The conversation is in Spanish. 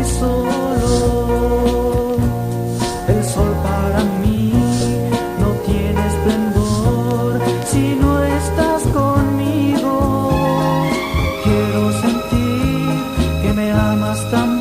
estoy solo. El sol para mí no tiene esplendor si no estás conmigo. Quiero sentir que me amas también.